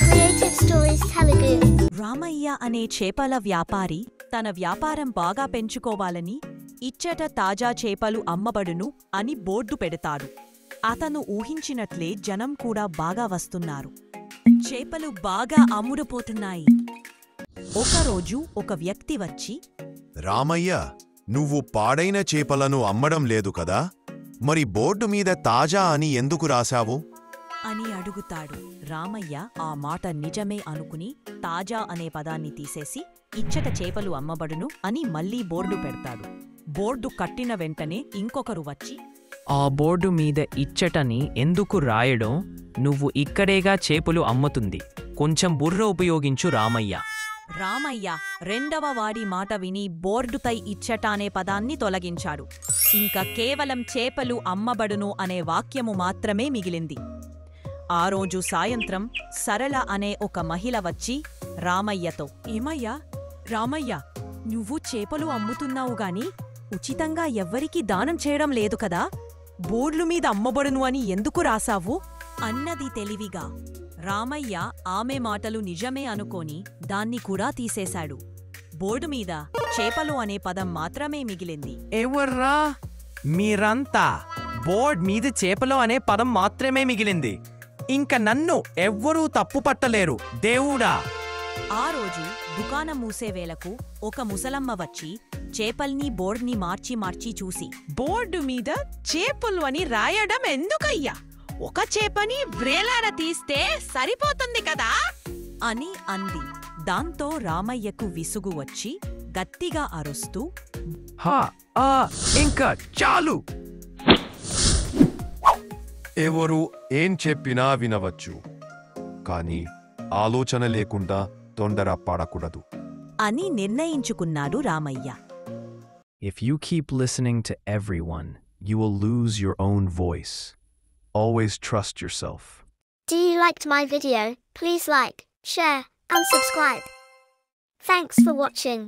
Creative Stories Telugu. Ramayya అనే చేపల వ్యాపారి తన వ్యాపారం బాగా పెంచుకోవాలని ఇచ్చట తాజా చేపలు అమ్మబడును అని బోర్డు పెడతాడు. అతను ఊహించినట్లే జనం కూడా బాగా వస్తున్నారు. చేపలు బాగా అమ్ముడుపోతున్నాయి. ఒకరోజు ఒక వ్యక్తి వచ్చి, రామయ్య, నువ్వు పాడైన చేపలను అమ్మడం లేదు కదా, మరి బోర్డు మీద తాజా అని ఎందుకు రాశావు అని అడుగుతాడు. రామయ్య ఆ మాట నిజమే అనుకుని తాజా అనే పదాన్ని తీసేసి ఇచ్చట చేపలు అమ్మబడును అని మళ్లీ బోర్డు పెడతాడు. బోర్డు కట్టిన వెంటనే ఇంకొకరు వచ్చి, ఆ బోర్డు మీద ఇచ్చటని ఎందుకు రాయడం? నువ్వు ఇక్కడేగా చేపలు అమ్ముతుంది, కొంచెం బుర్ర ఉపయోగించు రామయ్య. రామయ్య రెండవ వాడి మాట విని బోర్డుపై ఇచ్చట అనే పదాన్ని తొలగించాడు. ఇంకా కేవలం చేపలు అమ్మబడును అనే వాక్యము మాత్రమే మిగిలింది. ఆ రోజు సాయంత్రం సరళ అనే ఒక మహిళ వచ్చి రామయ్యతో, ఏమయ్యా రామయ్య, నువ్వు చేపలు అమ్ముతున్నావుగాని ఉచితంగా ఎవ్వరికీ దానం చేయడం లేదు కదా, బోర్డుల మీద అమ్మబడును అని ఎందుకు రాసావు అన్నది తెలివిగా. రామయ్య ఆమె మాటలు నిజమే అనుకోని దాన్ని కూడా తీసేశాడు. బోర్డు మీద చేపలు అనే పదం మాత్రమే మిగిలింది. ఎవర్రా మీరంతా? బోర్డ్ మీద చేపలు అనే పదం మాత్రమే మిగిలింది. ఇంక నన్ను ఎవ్వరూ తప్పు పట్టలేరు దేవుడా. ఆ రోజు దుకాణం మూసేవేళకు ఒక ముసలమ్మ వచ్చి చేపల్ని బోర్డ్ని మార్చి చూసి, బోర్డు మీద చేపలు అని రాయడం ఎందుకయ్యా? ఒక చేపని వ్రేలాడ తీస్తే సరిపోతుంది కదా అని అంది. దాంతో రామయ్యకు విసుగు వచ్చి గట్టిగా అరుస్తూ, ఇంకా చాలు. ఎవరు ఏం చెప్పినా వినవచ్చు, కానీ ఆలోచన లేకుండా తొందర పడకూడదు అని నిర్ణయించుకున్నాడు Ramayya. If you keep listening to everyone, you will lose your own voice. Always trust yourself. Do you liked my video? Please like, share, and subscribe. Thanks for watching.